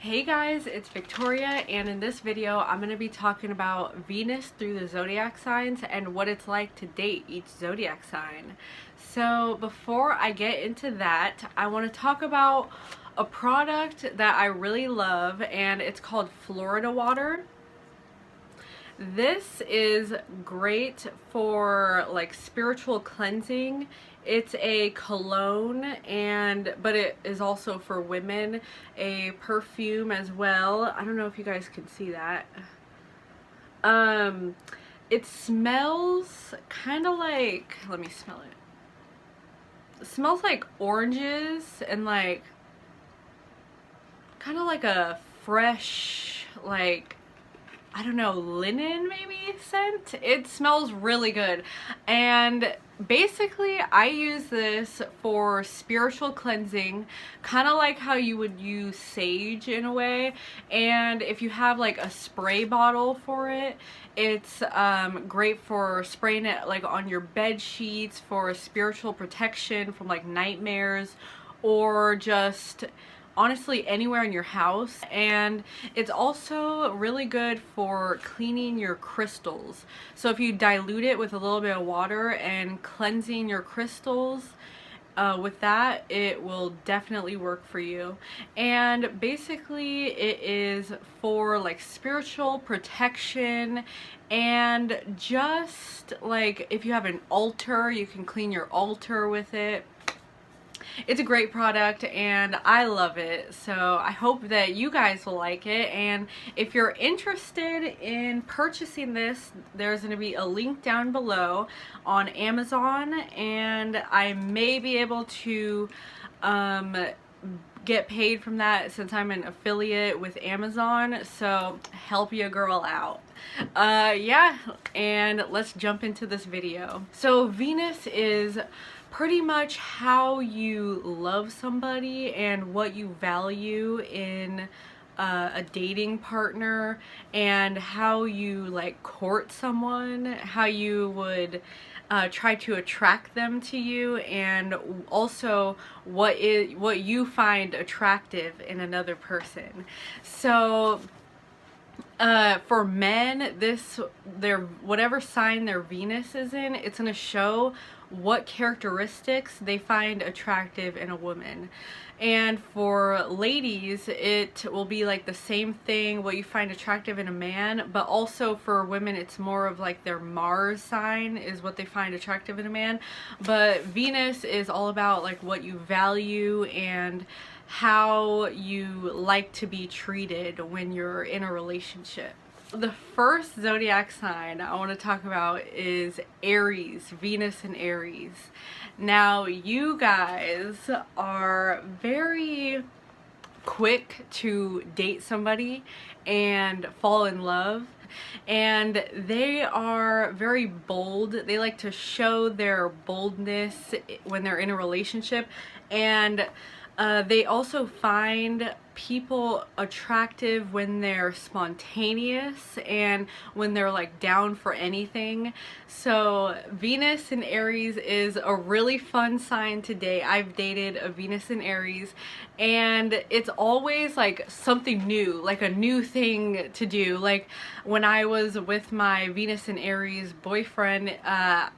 Hey guys, it's Victoria, and in this video I'm going to be talking about Venus through the zodiac signs and what it's like to date each zodiac sign. So before I get into that, I want to talk about a product that I really love, and it's called Florida water. This is great for like spiritual cleansing. It's a cologne, but it is also for women, a perfume as well. I don't know if you guys can see that. It smells kind of like, let me smell it. It smells like oranges and like kind of like a fresh, like, I don't know, linen maybe scent. It smells really good. And basically I use this for spiritual cleansing, kind of like how you would use sage in a way. And if you have like a spray bottle for it, it's great for spraying it like on your bed sheets for spiritual protection from like nightmares, or just honestly anywhere in your house. And it's also really good for cleaning your crystals. So if you dilute it with a little bit of water and cleansing your crystals with that, it will definitely work for you. And basically it is for like spiritual protection, and just like if you have an altar, you can clean your altar with it. It's a great product and I love it, so I hope that you guys will like it. And if you're interested in purchasing this, there's going to be a link down below on Amazon, and I may be able to get paid from that since I'm an affiliate with Amazon, so help your girl out. Yeah, and let's jump into this video. So Venus is pretty much how you love somebody and what you value in a dating partner, and how you like court someone, how you would try to attract them to you, and also what you find attractive in another person. So for men, whatever sign their Venus is in, it's going to show what characteristics they find attractive in a woman. And for ladies, it will be like the same thing, what you find attractive in a man, but also for women it's more of like their Mars sign is what they find attractive in a man. But Venus is all about like what you value and how you like to be treated when you're in a relationship. The first zodiac sign I want to talk about is Aries, Venus in Aries. Now, you guys are very quick to date somebody and fall in love, and they are very bold. They like to show their boldness when they're in a relationship, and they also find people attractive when they're spontaneous and when they're like down for anything. So Venus in Aries is a really fun sign to date. I've dated a Venus in Aries, and it's always like something new, like a new thing to do. Like when I was with my Venus in Aries boyfriend,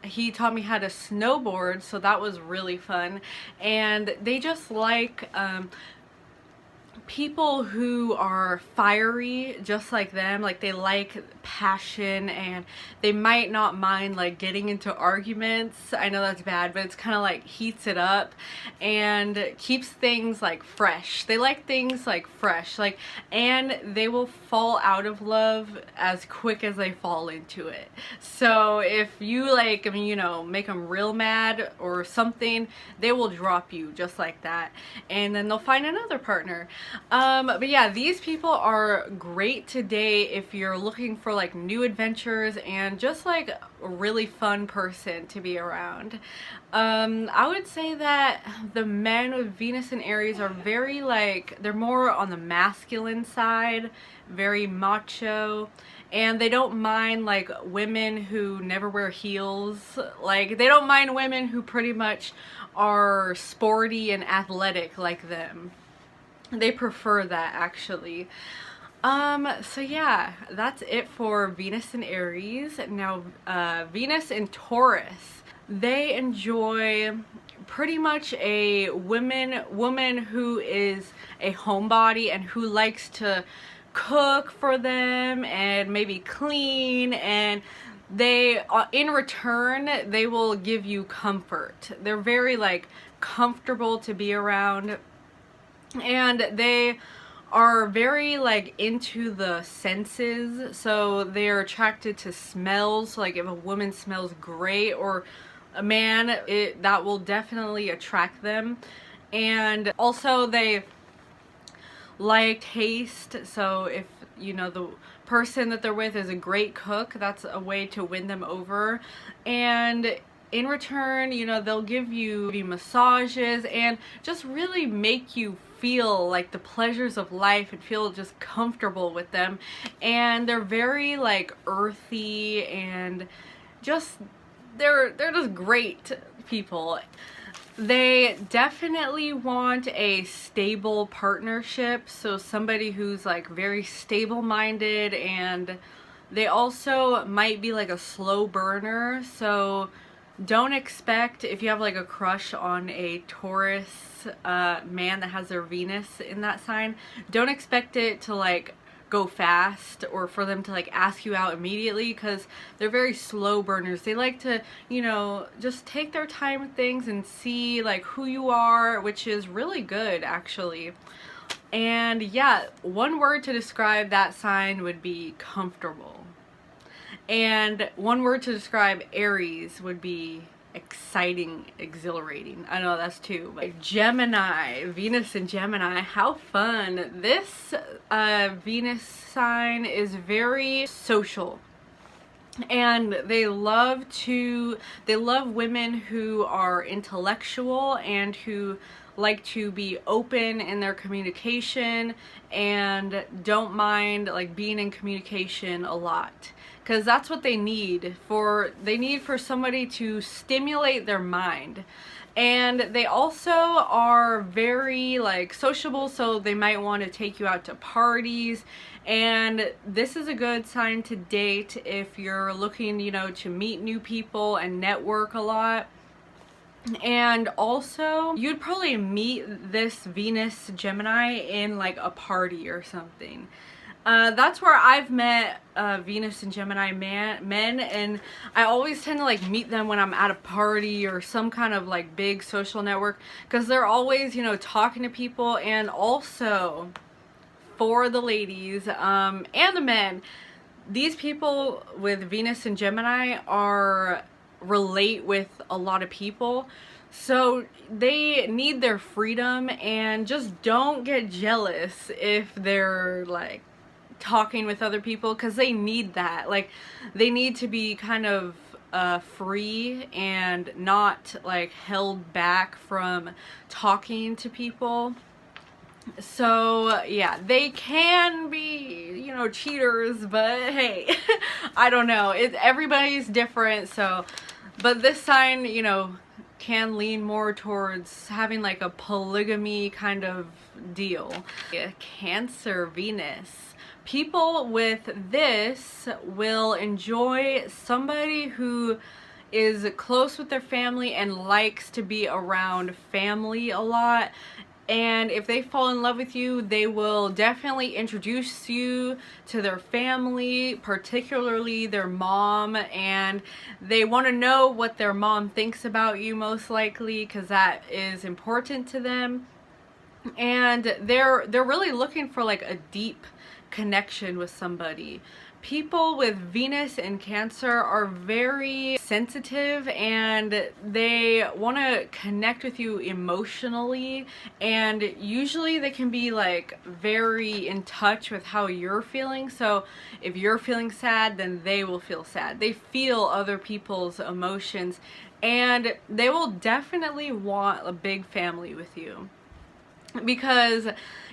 he taught me how to snowboard, so that was really fun. And they just like people who are fiery just like them. Like they like passion, and they might not mind like getting into arguments. I know that's bad, but it's kind of like heats it up and keeps things like fresh. They like things like fresh, like, and they will fall out of love as quick as they fall into it. So if you like, I mean, you know, make them real mad or something, they will drop you just like that, and then they'll find another partner. But yeah, these people are great to date if you're looking for like new adventures and just like a really fun person to be around. I would say that the men with Venus and Aries are very like, they're more on the masculine side, very macho, and they don't mind like women who never wear heels. Like they don't mind women who pretty much are sporty and athletic like them. They prefer that actually. So yeah, that's it for Venus and Aries. Now, Venus and Taurus, they enjoy pretty much a woman who is a homebody and who likes to cook for them and maybe clean, and they in return they will give you comfort. They're very like comfortable to be around, and they are very like into the senses, so they're attracted to smells. Like if a woman smells great, or a man, that will definitely attract them. And also they like taste, so if you know the person that they're with is a great cook, that's a way to win them over. And in return, you know, they'll give you massages and just really make you feel like the pleasures of life and feel just comfortable with them. And they're very like earthy, and just they're just great people. They definitely want a stable partnership, so somebody who's like very stable-minded, and they also might be like a slow burner. So don't expect, if you have like a crush on a Taurus man that has their Venus in that sign, don't expect it to like go fast or for them to like ask you out immediately, because they're very slow burners. They like to, you know, just take their time with things and see like who you are, which is really good actually. And yeah, one word to describe that sign would be comfortable. And one word to describe Aries would be exciting, exhilarating. I know that's two. But Gemini, Venus and Gemini, how fun. This Venus sign is very social. And they love women who are intellectual and who like to be open in their communication and don't mind like being in communication a lot, because that's what they need for somebody to stimulate their mind. And they also are very like sociable, so they might want to take you out to parties. And this is a good sign to date if you're looking, you know, to meet new people and network a lot. And also, you'd probably meet this Venus Gemini in like a party or something. That's where I've met Venus and Gemini men, and I always tend to like meet them when I'm at a party or some kind of like big social network, because they're always, you know, talking to people. And also, for the ladies and the men, these people with Venus and Gemini relate with a lot of people, so they need their freedom. And just don't get jealous if they're like talking with other people, because they need that. Like they need to be kind of free and not like held back from talking to people. So yeah, they can be, you know, cheaters, but hey, I don't know, everybody's different. So, but this sign, you know, can lean more towards having like a polygamy kind of deal. Cancer Venus, people with this will enjoy somebody who is close with their family and likes to be around family a lot. And if they fall in love with you, they will definitely introduce you to their family, particularly their mom, and they want to know what their mom thinks about you, most likely, because that is important to them. And they're really looking for like a deep connection with somebody. People with Venus and Cancer are very sensitive, and they want to connect with you emotionally, and usually they can be like very in touch with how you're feeling. So if you're feeling sad, then they will feel sad. They feel other people's emotions, and they will definitely want a big family with you, because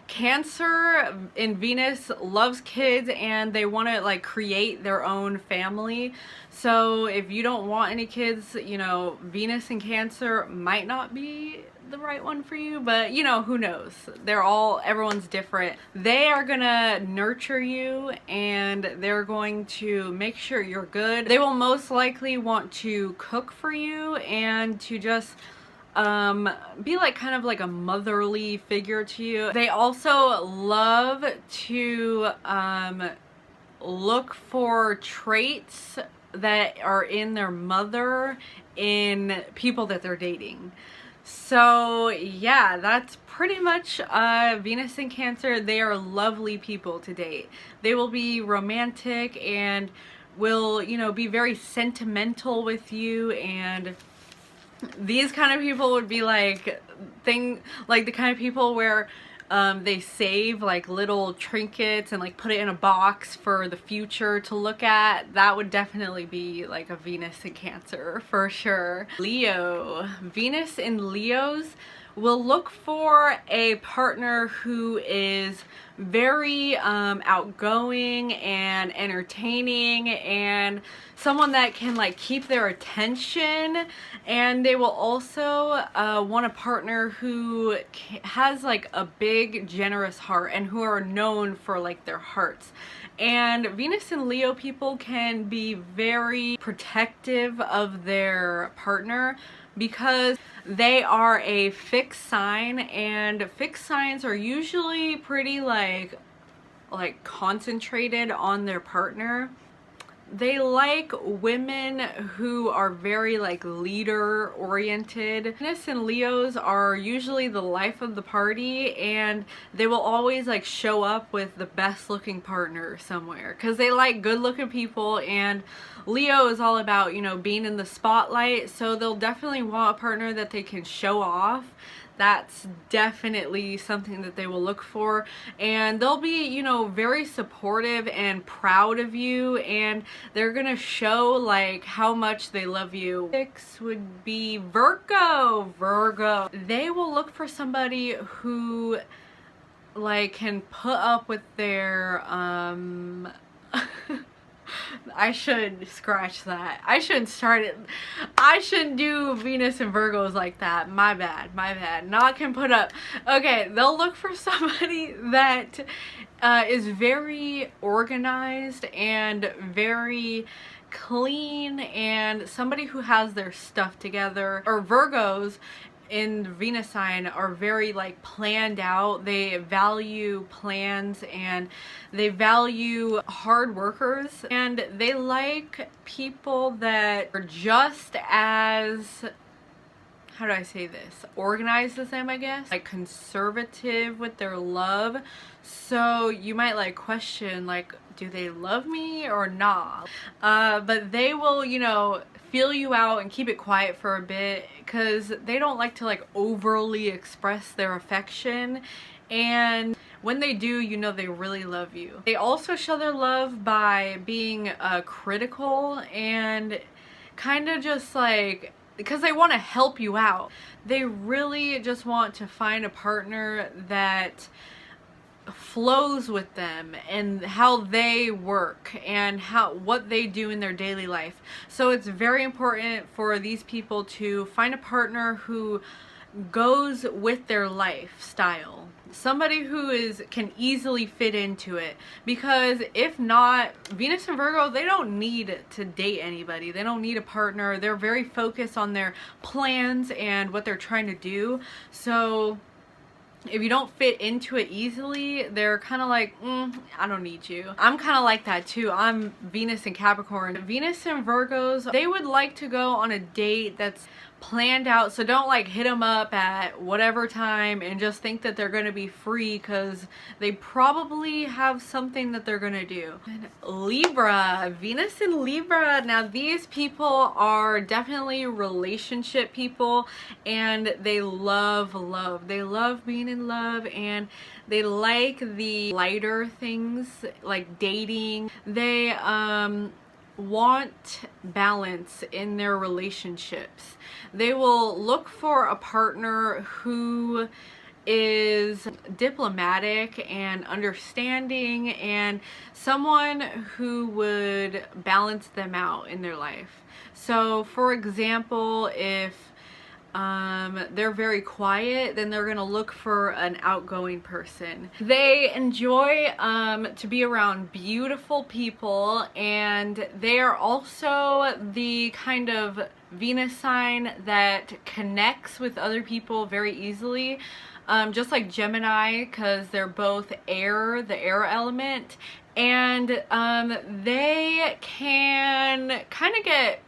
Cancer in Venus loves kids and they want to like create their own family. So if you don't want any kids, you know, Venus and Cancer might not be the right one for you, but you know, who knows? Everyone's different. They are gonna nurture you and they're going to make sure you're good. They will most likely want to cook for you and to just be like kind of like a motherly figure to you. They also love to look for traits that are in their mother in people that they're dating. So yeah, that's pretty much Venus in Cancer. They are lovely people to date. They will be romantic and will, you know, be very sentimental with you, and these kind of people would be like the kind of people where they save like little trinkets and like put it in a box for the future to look at. That would definitely be like a Venus in Cancer for sure. Leo. Venus in Leos will look for a partner who is very outgoing and entertaining, and someone that can like keep their attention. And they will also want a partner who has like a big generous heart and who are known for like their hearts. And Venus and Leo people can be very protective of their partner because they are a fixed sign, and fixed signs are usually pretty like concentrated on their partner. They like women who are very like leader oriented. Venus and Leos are usually the life of the party, and they will always like show up with the best looking partner somewhere because they like good looking people, and Leo is all about, you know, being in the spotlight, so they'll definitely want a partner that they can show off. That's definitely something that they will look for, and they'll be, you know, very supportive and proud of you, and they're gonna show like how much they love you. Six would be Virgo. Virgo, they will look for somebody who like can put up with their I should scratch that. I shouldn't start it. I shouldn't do Venus and Virgos like that. My bad. My bad. Not can put up. Okay, they'll look for somebody that is very organized and very clean, and somebody who has their stuff together. Or Virgos in the Venus sign are very like planned out. They value plans and they value hard workers, and they like people that are just as, how do I say this, organized as them, I guess, like conservative with their love. So you might like question like, do they love me or not? But they will, you know, feel you out and keep it quiet for a bit because they don't like to like overly express their affection, and when they do, you know, they really love you. They also show their love by being critical and kind of just like, because they want to help you out. They really just want to find a partner that flows with them and how they work and what they do in their daily life. So it's very important for these people to find a partner who goes with their lifestyle, somebody who can easily fit into it, because if not, Venus and Virgo, they don't need to date anybody. They don't need a partner. They're very focused on their plans and what they're trying to do. So if you don't fit into it easily, they're kind of like, I don't need you. I'm kind of like that too. I'm Venus and Capricorn. Venus and Virgos, they would like to go on a date that's planned out, so don't like hit them up at whatever time and just think that they're going to be free, because they probably have something that they're going to do. And Libra, Venus in Libra. Now these people are definitely relationship people, and they love love. They love being in love, and they like the lighter things like dating. They want balance in their relationships. They will look for a partner who is diplomatic and understanding, and someone who would balance them out in their life. So for example, if they're very quiet, then they're gonna look for an outgoing person. They enjoy to be around beautiful people, and they are also the kind of Venus sign that connects with other people very easily. Just like Gemini, because they're both air, the air element, and they can kind of get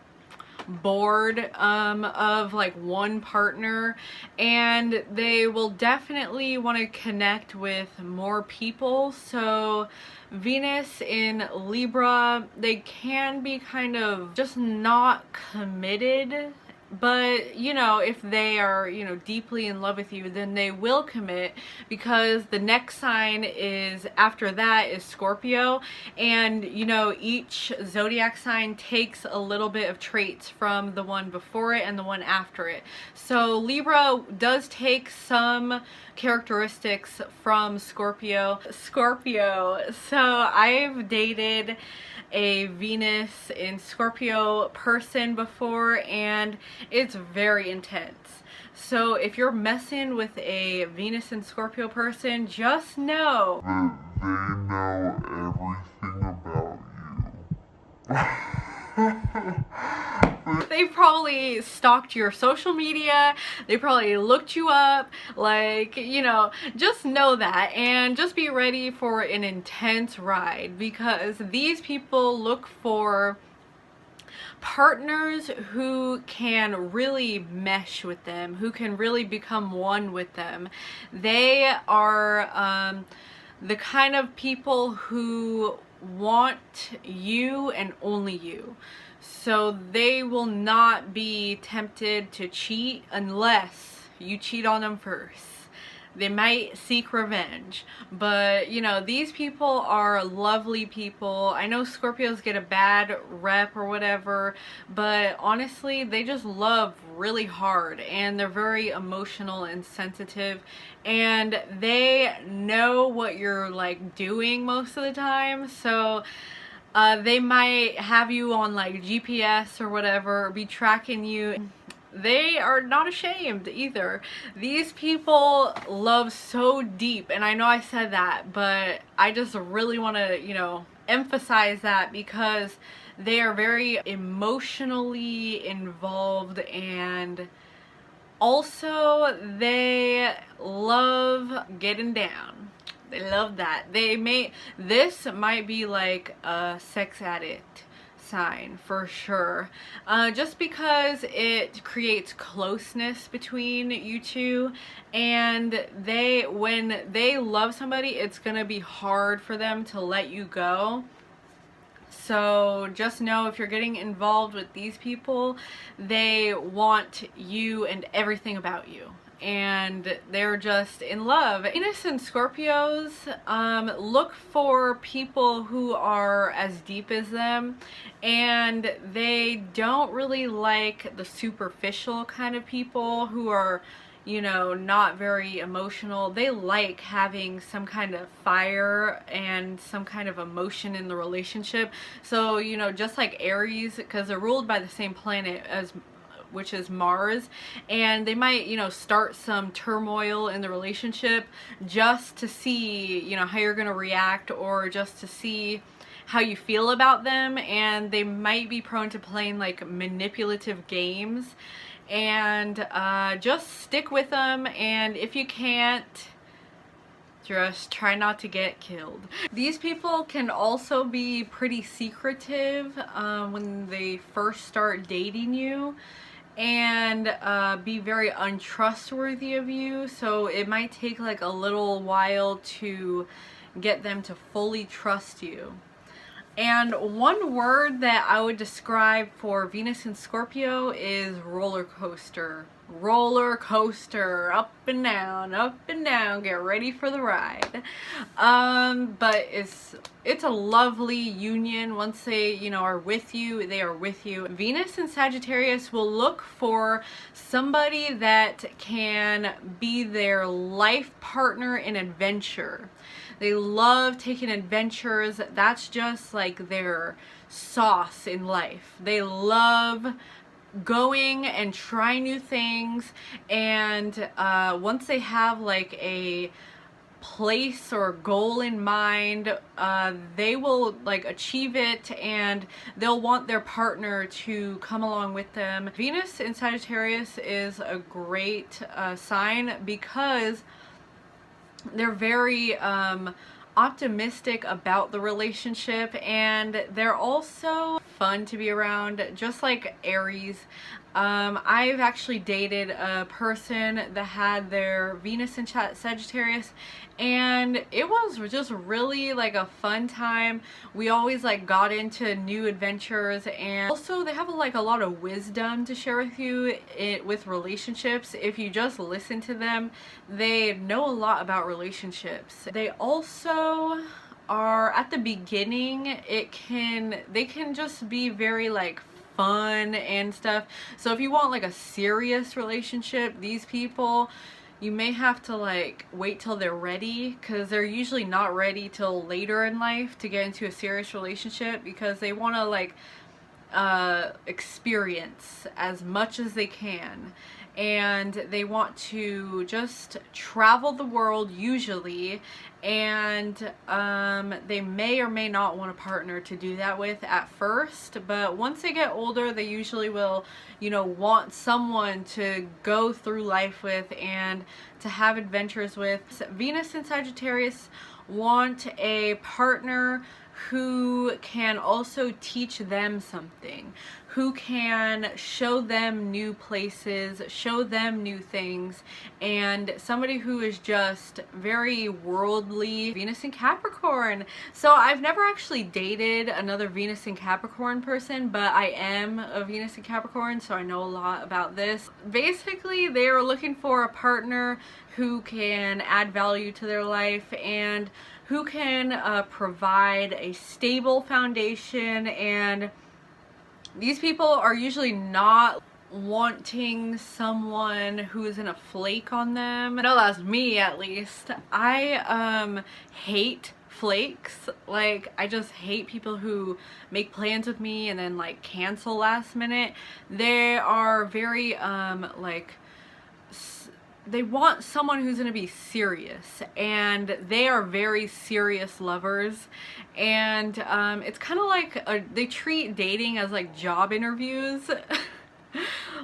bored of like one partner, and they will definitely want to connect with more people. So Venus in Libra, they can be kind of just not committed, but you know, if they are, you know, deeply in love with you, then they will commit, because the next sign is after that is Scorpio, and you know, each zodiac sign takes a little bit of traits from the one before it and the one after it. So Libra does take some characteristics from Scorpio. So I've dated a Venus in Scorpio person before, and it's very intense. So if you're messing with a Venus in Scorpio person, just know that they know everything about you. they probably stalked your social media, they probably looked you up, like, you know, just know that, and just be ready for an intense ride, because these people look for partners who can really mesh with them, who can really become one with them. They are the kind of people who want you and only you. So they will not be tempted to cheat unless you cheat on them first. They might seek revenge, but you know, these people are lovely people. I know Scorpios get a bad rep or whatever, but honestly, they just love really hard, and they're very emotional and sensitive, and they know what you're like doing most of the time. So they might have you on like GPS or whatever, be tracking you. They are not ashamed either. These people love so deep, and I know I said that, but I just really want to, you know, emphasize that, because they are very emotionally involved, and also they love getting down. They love that. This might be like a sex addict sign for sure, just because it creates closeness between you two, and when they love somebody, it's gonna be hard for them to let you go. So just know, if you're getting involved with these people, they want you and everything about you, and they're just in love. Venus and Scorpios look for people who are as deep as them, and they don't really like the superficial kind of people who are, you know, not very emotional. They like having some kind of fire and some kind of emotion in the relationship. So, you know, just like Aries, because they're ruled by the same planet as, which is Mars, and they might, you know, start some turmoil in the relationship just to see, you know, how you're going to react, or just to see how you feel about them, and they might be prone to playing like manipulative games, and just stick with them, and if you can't, just try not to get killed. These people can also be pretty secretive when they first start dating you, and be very untrustworthy of you, so it might take like a little while to get them to fully trust you. And one word that I would describe for Venus and Scorpio is roller coaster. Roller coaster, up and down, get ready for the ride. But it's a lovely union. Once they, you know, are with you, they are with you. Venus and Sagittarius will look for somebody that can be their life partner in adventure. They love taking adventures. That's just like their sauce in life. They love going and try new things, and once they have like a place or goal in mind, they will like achieve it, and they'll want their partner to come along with them. Venus in Sagittarius is a great sign because they're very optimistic about the relationship, and they're also fun to be around, just like Aries. I've actually dated a person that had their Venus in Sagittarius, and it was just really like a fun time. We always like got into new adventures, and also they have like a lot of wisdom to share with you with relationships. If you just listen to them, they know a lot about relationships. They also are at the beginning, they can just be very like fun and stuff. So if you want like a serious relationship, these people, you may have to like wait till they're ready, because they're usually not ready till later in life to get into a serious relationship, because they want to like experience as much as they can, and they want to just travel the world usually, and they may or may not want a partner to do that with at first, but once they get older, they usually will, you know, want someone to go through life with and to have adventures with. Venus in Sagittarius want a partner who can also teach them something, who can show them new places, show them new things, and somebody who is just very worldly. Venus in Capricorn. So I've never actually dated another Venus in Capricorn person, but I am a Venus in Capricorn, so I know a lot about this. Basically, they are looking for a partner who can add value to their life and who can provide a stable foundation, and these people are usually not wanting someone who is gonna flake on them. No, that's me at least. I hate flakes. Like, I just hate people who make plans with me and then like cancel last minute. They are very like, they want someone who's going to be serious, and they are very serious lovers, and it's kind of like they treat dating as like job interviews.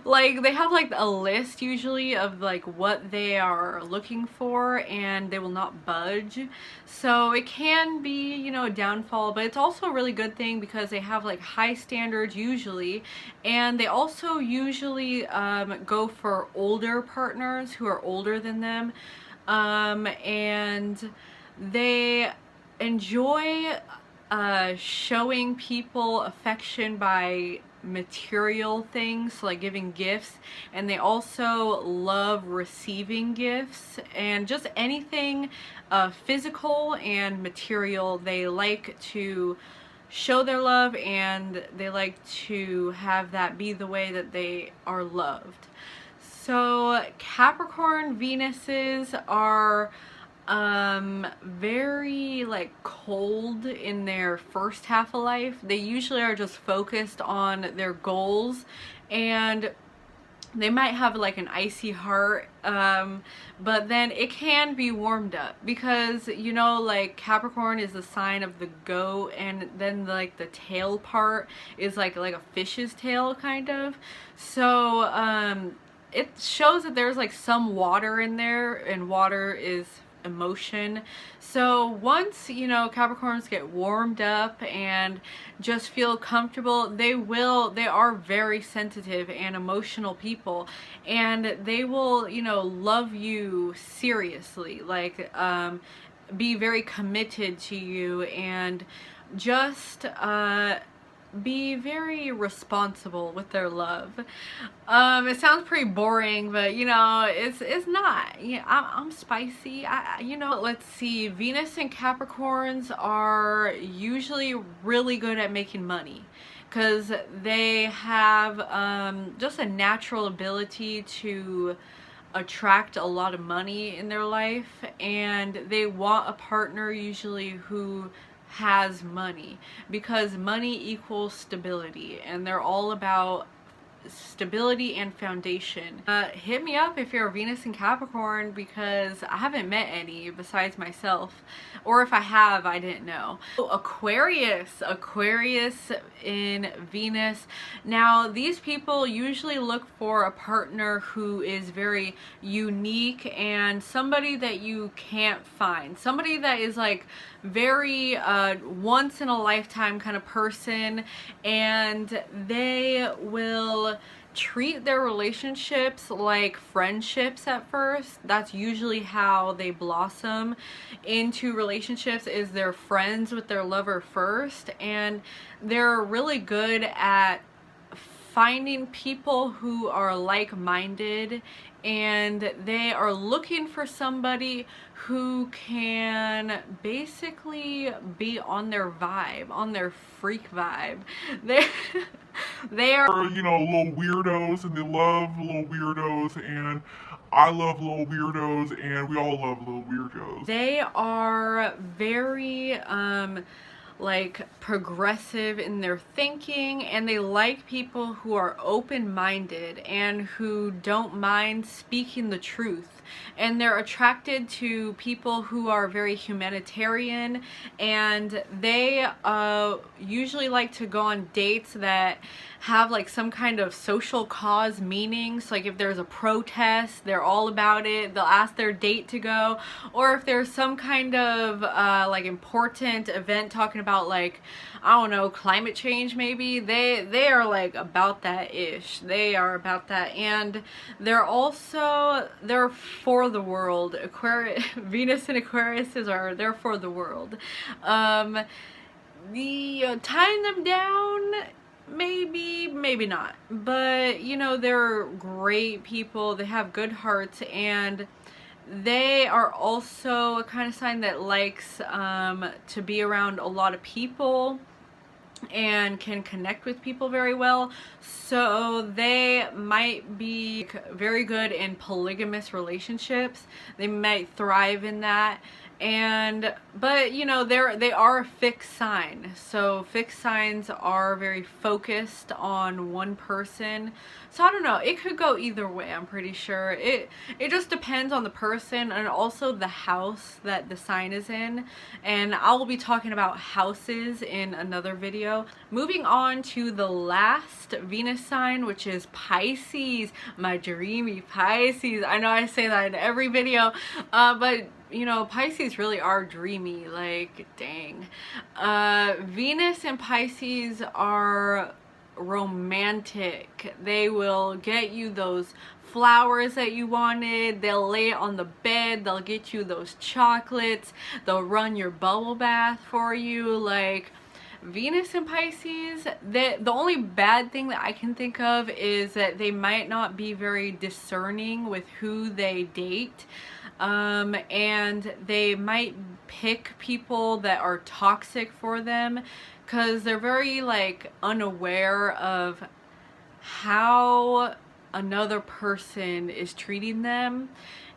Like, they have like a list usually of like what they are looking for, and they will not budge. So it can be, you know, a downfall, but it's also a really good thing because they have like high standards usually, and they also usually go for older partners who are older than them, and they enjoy showing people affection by material things, like giving gifts, and they also love receiving gifts, and just anything physical and material. They like to show their love, and they like to have that be the way that they are loved. So Capricorn Venuses are very like cold in their first half of life. They usually are just focused on their goals, and they might have like an icy heart, but then it can be warmed up because, you know, like Capricorn is the sign of the goat, and then like the tail part is like a fish's tail kind of. So it shows that there's like some water in there, and water is emotion. So once, you know, Capricorns get warmed up and just feel comfortable, they are very sensitive and emotional people, and they will, you know, love you seriously, like be very committed to you, and just be very responsible with their love. It sounds pretty boring, but you know, it's not. Yeah, I'm spicy. You know, let's see. Venus and Capricorns are usually really good at making money, because they have just a natural ability to attract a lot of money in their life, and they want a partner usually who has money, because money equals stability, and they're all about stability and foundation. Hit me up if you're a Venus in Capricorn, because I haven't met any besides myself, or if I have, I didn't know. Aquarius in Venus. Now, these people usually look for a partner who is very unique and somebody that you can't find, somebody that is like very once in a lifetime kind of person, and they will treat their relationships like friendships at first. That's usually how they blossom into relationships, is they're friends with their lover first, and they're really good at finding people who are like-minded, and they are looking for somebody who can basically be on their vibe, on their freak vibe. They are, You know, little weirdos, and they love little weirdos, and I love little weirdos, and we all love little weirdos. they are very like progressive in their thinking, and they like people who are open-minded and who don't mind speaking the truth, and they're attracted to people who are very humanitarian, and they usually like to go on dates that have like some kind of social cause meaning. So like if there's a protest, they're all about it, they'll ask their date to go. Or if there's some kind of like important event talking about, like, I don't know, climate change maybe, they are like about that ish. They are about that, and they're for the world. Venus and Aquarius they're for the world. Tying them down, maybe not, but you know, they're great people, they have good hearts, and they are also a kind of sign that likes to be around a lot of people and can connect with people very well. So they might be very good in polygamous relationships. They might thrive in that. But you know, they are a fixed sign. So fixed signs are very focused on one person. So I don't know, it could go either way, I'm pretty sure. It just depends on the person, and also the house that the sign is in. And I will be talking about houses in another video. Moving on to the last Venus sign, which is Pisces, my dreamy Pisces. I know I say that in every video, but you know, Pisces really are dreamy, like, dang. Venus and Pisces are romantic. They will get you those flowers that you wanted, they'll lay it on the bed, they'll get you those chocolates, they'll run your bubble bath for you. Like, Venus and Pisces, the only bad thing that I can think of is that they might not be very discerning with who they date. And they might pick people that are toxic for them, because they're very like unaware of how another person is treating them,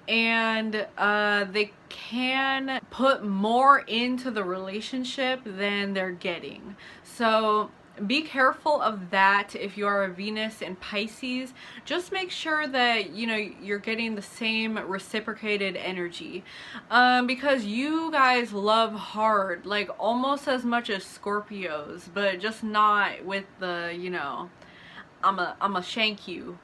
and they can put more into the relationship than they're getting. So be careful of that if you are a Venus in Pisces. Just make sure that, you know, you're getting the same reciprocated energy, because you guys love hard, like almost as much as Scorpios, but just not with the, you know, I'ma shank you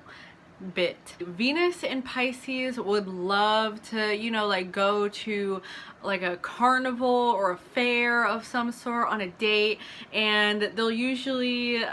bit. Venus in Pisces would love to, you know, like go to like a carnival or a fair of some sort on a date, and they'll usually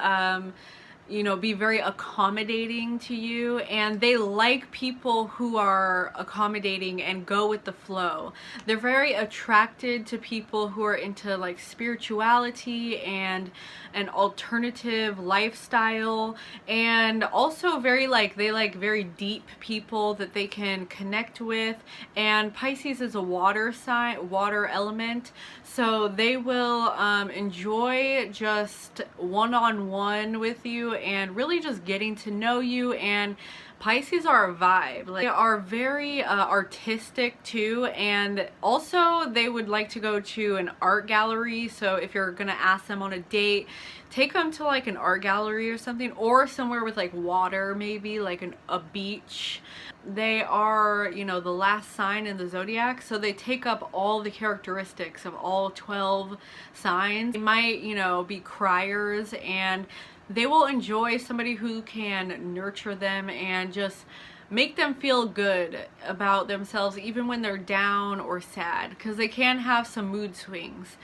you know, be very accommodating to you, and they like people who are accommodating and go with the flow. They're very attracted to people who are into like spirituality and an alternative lifestyle, and also very like, they like very deep people that they can connect with. And Pisces is a water sign, water element, so they will enjoy just one-on-one with you and really just getting to know you. And Pisces are a vibe. Like, they are very artistic too, and also they would like to go to an art gallery. So if you're gonna ask them on a date, take them to like an art gallery or something, or somewhere with like water, maybe like a beach. They are, you know, the last sign in the zodiac, so they take up all the characteristics of all 12 signs. They might, you know, be criers, and they will enjoy somebody who can nurture them and just make them feel good about themselves even when they're down or sad, because they can have some mood swings.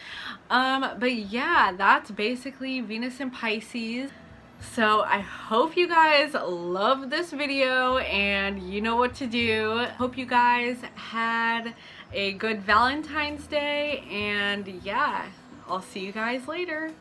But yeah, that's basically Venus in Pisces. So I hope you guys love this video and you know what to do. Hope you guys had a good Valentine's Day, and yeah, I'll see you guys later.